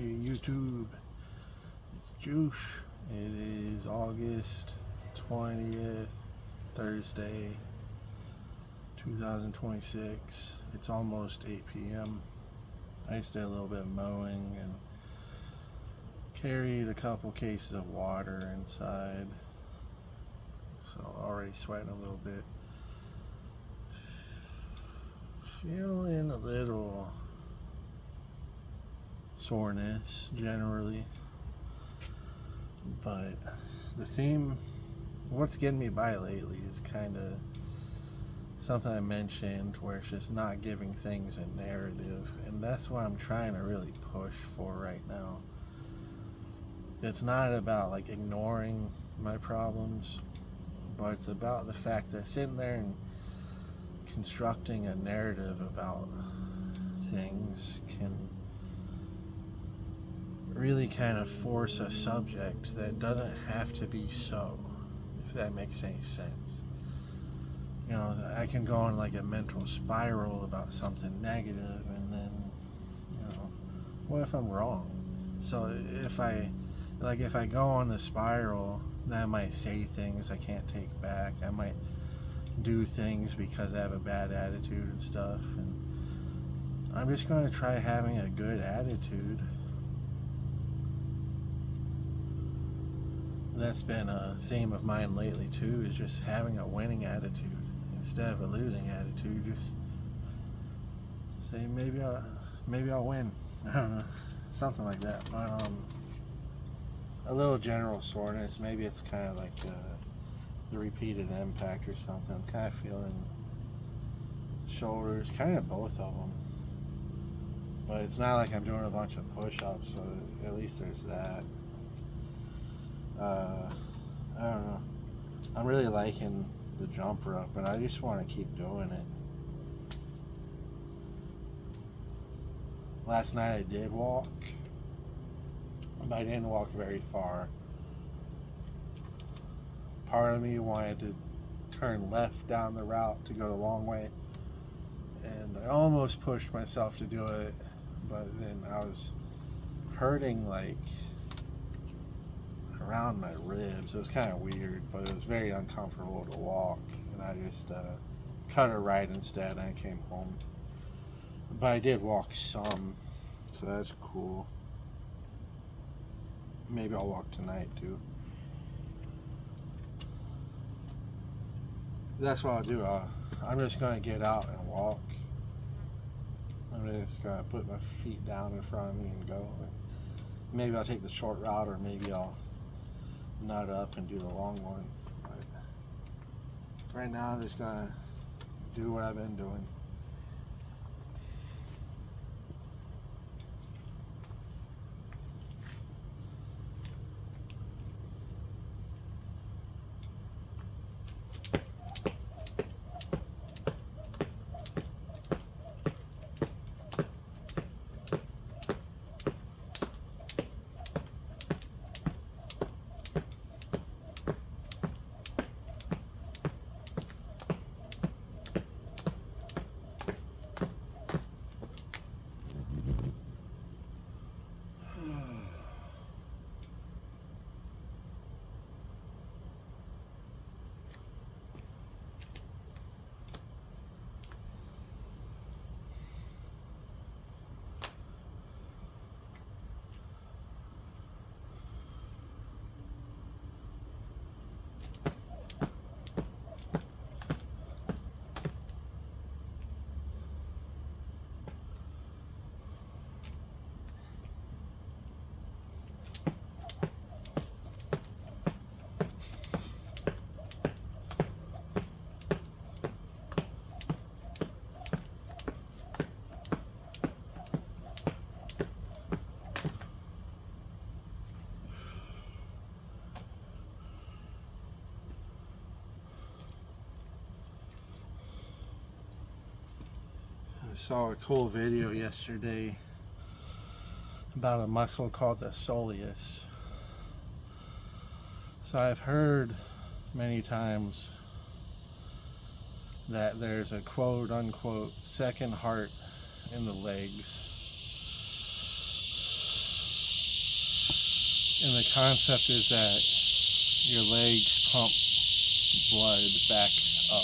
Hey YouTube, it's Juice. It is August 20th, Thursday, 2026. It's almost 8 p.m. I just did a little bit of mowing and carried a couple cases of water inside. So already sweating a little bit. Feeling a little soreness generally, but the theme, what's getting me by lately, is kind of something I mentioned, where it's just not giving things a narrative, and that's what I'm trying to really push for right now. It's not about like ignoring my problems, but it's about the fact that sitting there and constructing a narrative about things can really kind of force a subject that doesn't have to be so, if that makes any sense. You know, I can go on like a mental spiral about something negative, and then, you know, what if I'm wrong? So if I go on the spiral, then I might say things I can't take back. I might do things because I have a bad attitude and stuff, and I'm just going to try having a good attitude. That's been a theme of mine lately too, is just having a winning attitude instead of a losing attitude. Just say maybe I'll win. I don't know, something like that. But a little general soreness. Maybe it's kind of like the repeated impact or something. I'm kind of feeling shoulders, kind of both of them. But it's not like I'm doing a bunch of push-ups, so at least there's that. I don't know. I'm really liking the jump rope, and I just want to keep doing it. Last night I did walk, but I didn't walk very far. Part of me wanted to turn left down the route to go the long way, and I almost pushed myself to do it, but then I was hurting like around my ribs. It was kind of weird, but it was very uncomfortable to walk, and I just cut a right instead, and I came home. But I did walk some, so that's cool. Maybe I'll walk tonight too. That's what I'll do. I'm just gonna get out and walk. I'm just gonna put my feet down in front of me and go. Maybe I'll take the short route, or maybe I'll nut up and do the long one. But right now I'm just gonna do what I've been doing. I saw a cool video yesterday about a muscle called the soleus. So I've heard many times that there's a quote unquote second heart in the legs. And the concept is that your legs pump blood back up.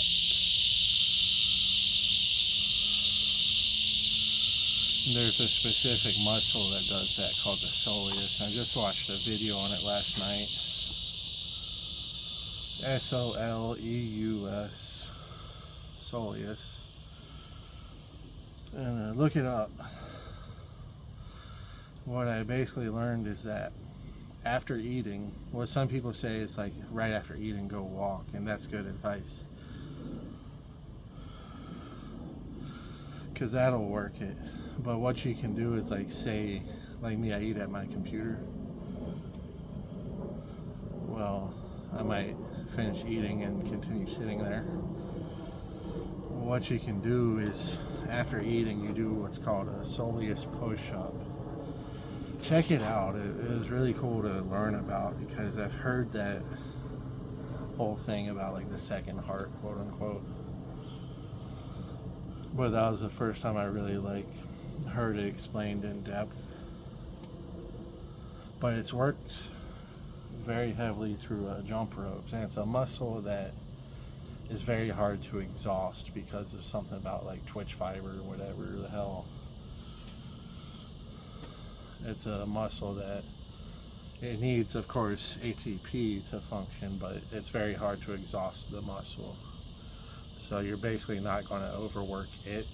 And there's a specific muscle that does that called the soleus. I just watched a video on it last night. S-O-L-E-U-S, soleus. And look it up. What I basically learned is that after eating, what some people say is like right after eating, go walk, and that's good advice. Because that'll work it. But what you can do is like say, like me, I eat at my computer. Well, I might finish eating and continue sitting there. What you can do is after eating, you do what's called a soleus push-up. Check it out. It was really cool to learn about, because I've heard that whole thing about like the second heart, quote unquote. But that was the first time I really like heard it explained in depth. But it's worked very heavily through jump ropes, and it's a muscle that is very hard to exhaust because of something about like twitch fiber or whatever the hell. It's a muscle that it needs, of course, ATP to function, but it's very hard to exhaust the muscle. So you're basically not going to overwork it.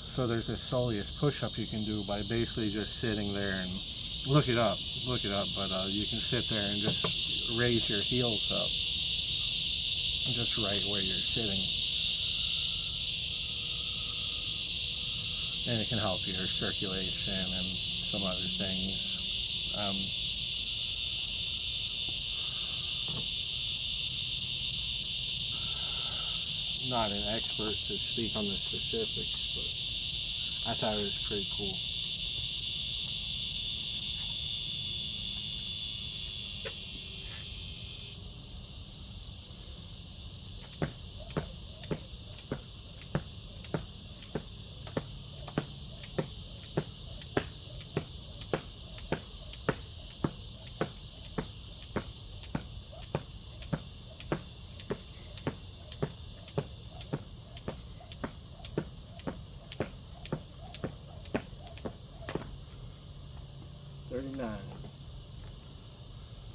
So there's a soleus push-up you can do by basically just sitting there, and look it up, but you can sit there and just raise your heels up, just right where you're sitting. And it can help your circulation and some other things. Not an expert to speak on the specifics, but I thought it was pretty cool.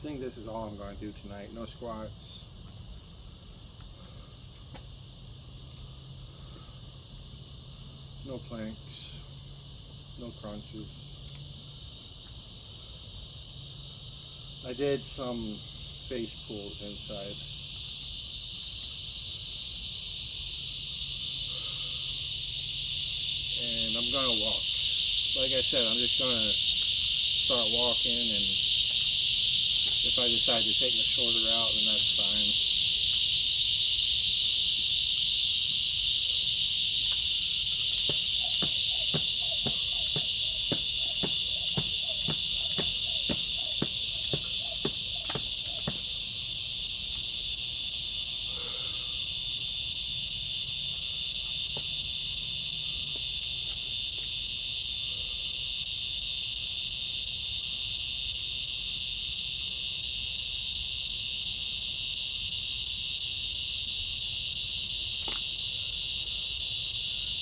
I think this is all I'm going to do tonight. No squats. No planks. No crunches. I did some face pulls inside. And I'm going to walk. Like I said, I'm just going to start walking, and if I decide to take the shorter route, then that's fine.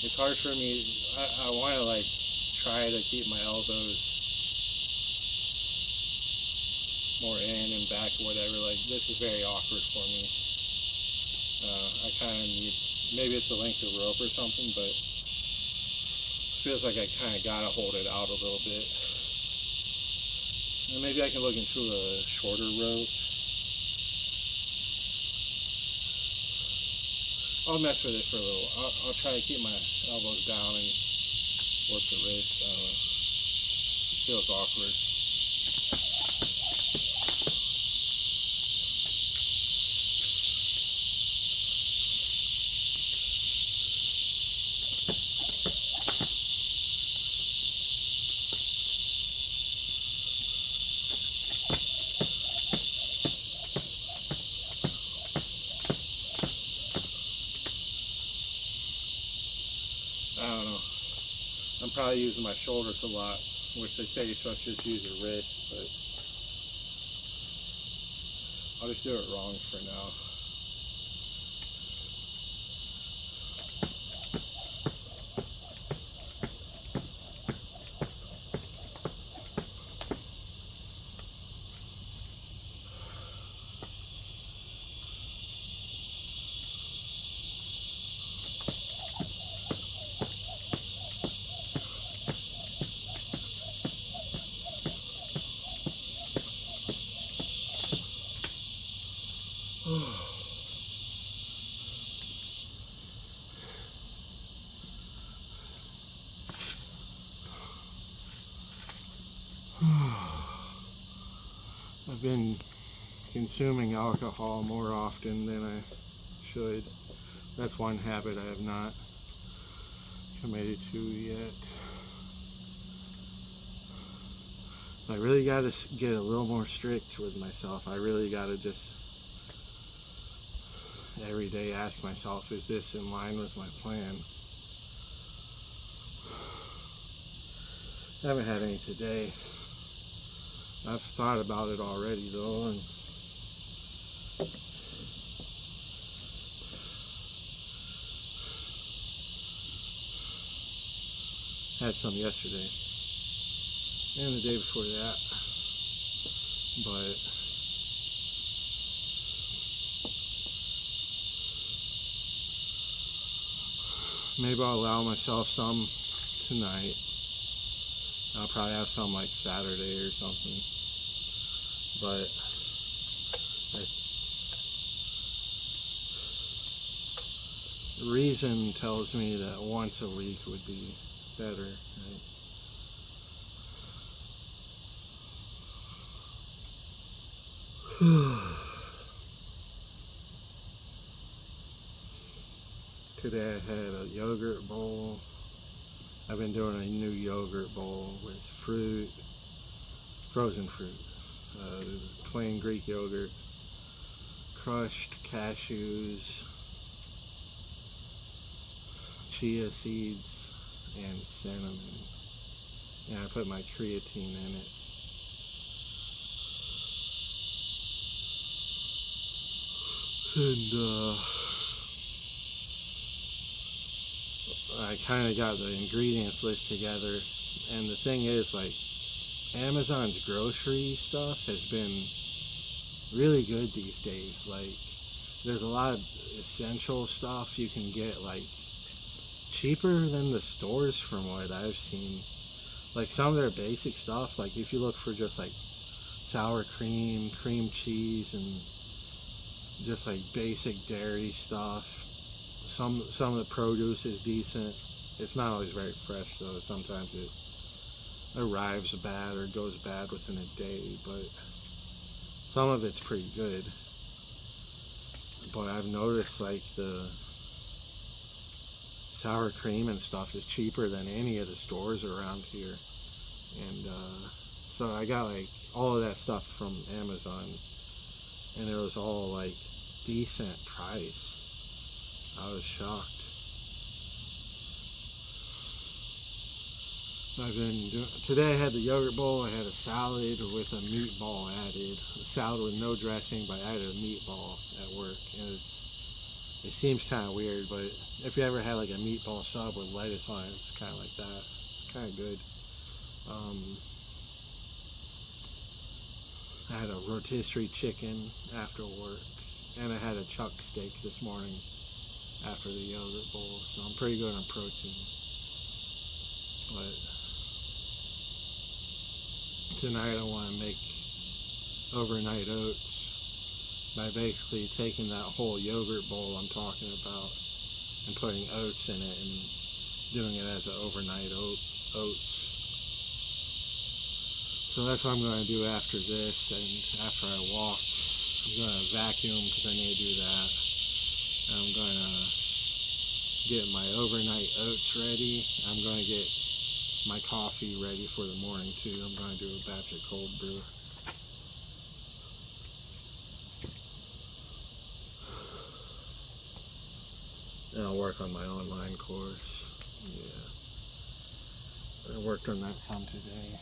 It's hard for me. I want to like try to keep my elbows more in and back or whatever. Like, this is very awkward for me. I kind of need, maybe it's the length of rope or something, but it feels like I kind of gotta hold it out a little bit. And maybe I can look into a shorter rope. I'll mess with it for a little. I'll try to keep my elbows down and work the wrist. It feels awkward. I don't know. I'm probably using my shoulders a lot which they say you're supposed to just use your wrist, but I'll just do it wrong for now. I've been consuming alcohol more often than I should. That's one habit I have not committed to yet. I really got to get a little more strict with myself. I really got to just every day ask myself, is this in line with my plan? I haven't had any today. I've thought about it already though, and had some yesterday and the day before that, but maybe I'll allow myself some tonight. I'll probably have some like Saturday or something, but reason tells me that once a week would be better, right? Today I had a yogurt bowl. I've been doing a new yogurt bowl with fruit, frozen fruit, plain Greek yogurt, crushed cashews, chia seeds, and cinnamon. And I put my creatine in it. And I kind of got the ingredients list together, and the thing is, like, Amazon's grocery stuff has been really good these days. Like, there's a lot of essential stuff you can get like cheaper than the stores from what I've seen. Like some of their basic stuff, like if you look for just like sour cream, cream cheese, and just like basic dairy stuff, some of the produce is decent. It's not always very fresh though. Sometimes it arrives bad or goes bad within a day, but some of it's pretty good. But I've noticed like the sour cream and stuff is cheaper than any of the stores around here, and so I got like all of that stuff from Amazon, and it was all like decent price. I was shocked. I've been doing, today I had the yogurt bowl. I had a salad with a meatball added. A salad with no dressing, but I added a meatball at work, and it seems kind of weird, but if you ever had like a meatball sub with lettuce on it, it's kind of like that. It's kind of good. I had a rotisserie chicken after work, and I had a chuck steak this morning after the yogurt bowl, so I'm pretty good on protein. But tonight I want to make overnight oats by basically taking that whole yogurt bowl I'm talking about and putting oats in it and doing it as an overnight oats. So that's what I'm going to do after this, and after I walk I'm going to vacuum because I need to do that. And I'm going to get my overnight oats ready. I'm going to get my coffee ready for the morning too. I'm going to do a batch of cold brew. And I'll work on my online course. Yeah. I worked on that some today.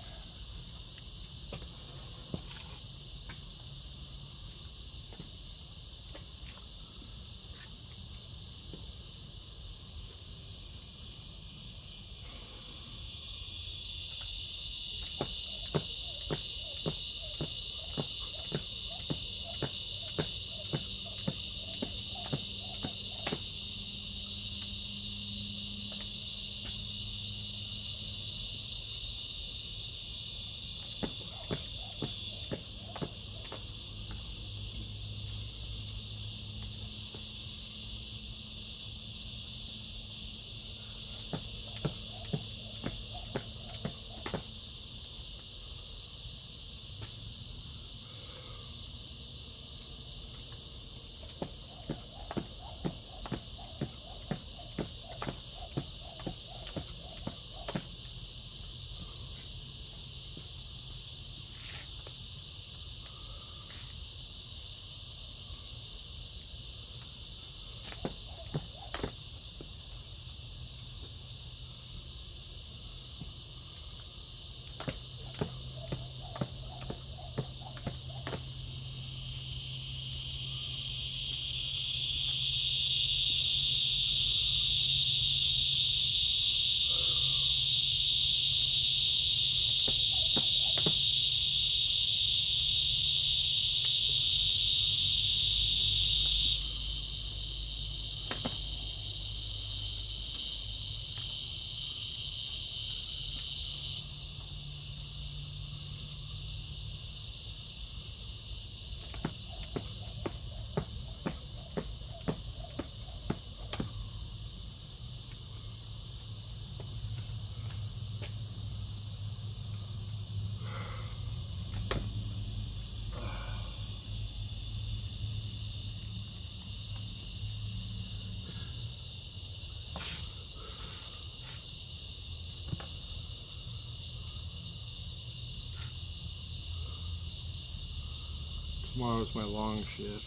Tomorrow's my long shift,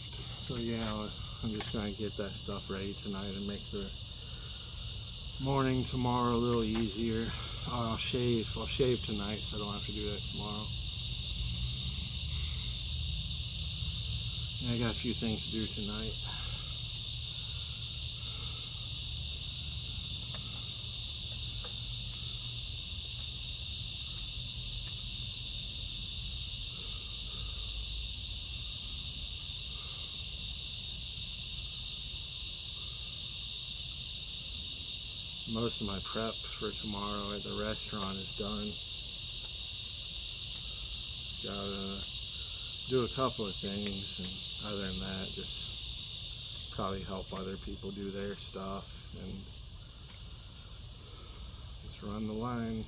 so yeah, I'm just gonna get that stuff ready tonight and make the morning tomorrow a little easier. I'll shave tonight so I don't have to do that tomorrow. And I got a few things to do tonight. Most of my prep for tomorrow at the restaurant is done. Gotta do a couple of things, and other than that, just probably help other people do their stuff and just run the line.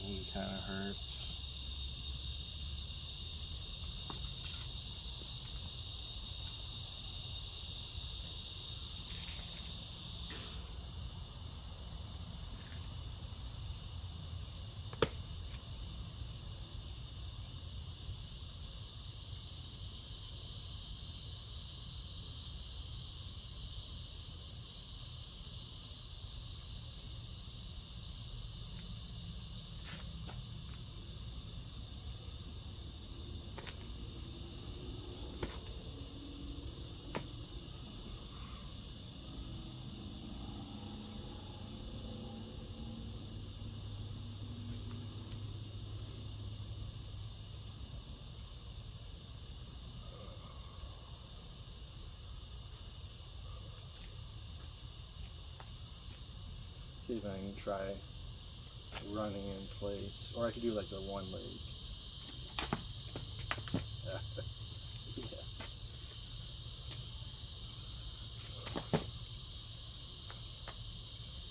Knee kind of hurts. See if I can try running in place, or I could do like the one leg. Yeah.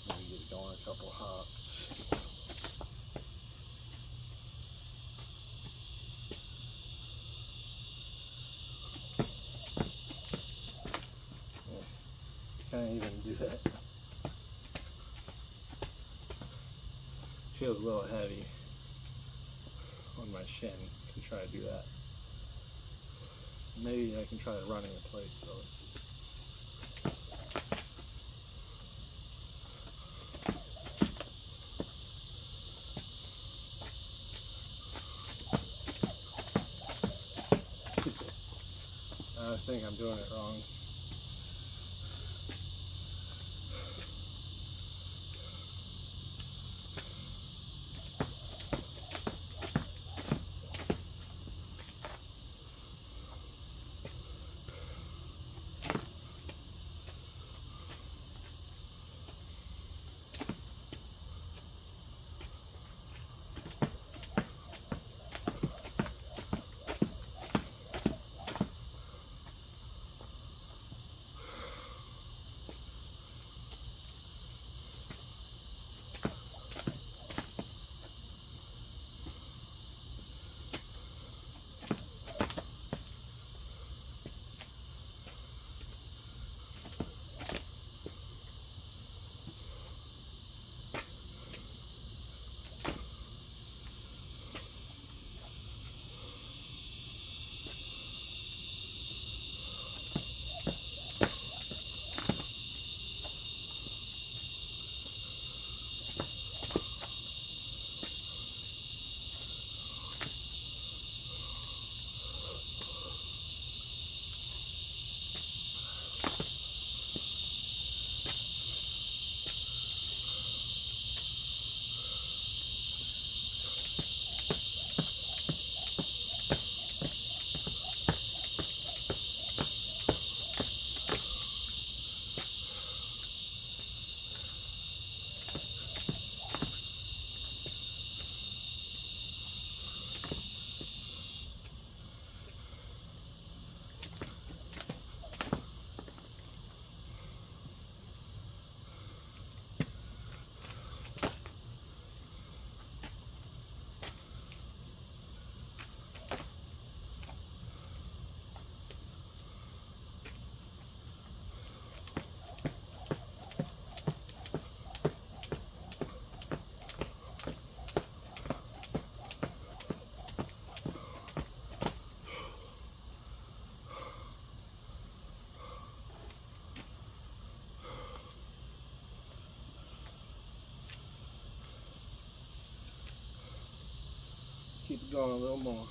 Maybe get going a couple hops. can't even do that. Feels a little heavy on my shin. Can try to do that. Maybe I can try running in place. So let's see. I think I'm doing it wrong. Keep it going a little more.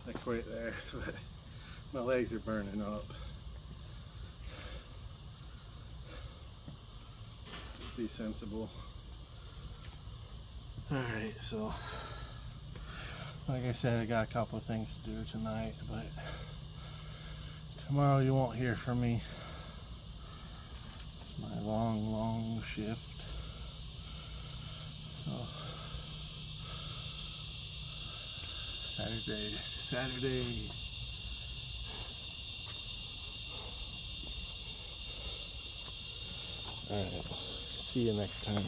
I quit there, but my legs are burning up. Just be sensible. Alright, so like I said, I got a couple of things to do tonight, but tomorrow you won't hear from me. It's my long shift. So Saturday. Alright, see you next time.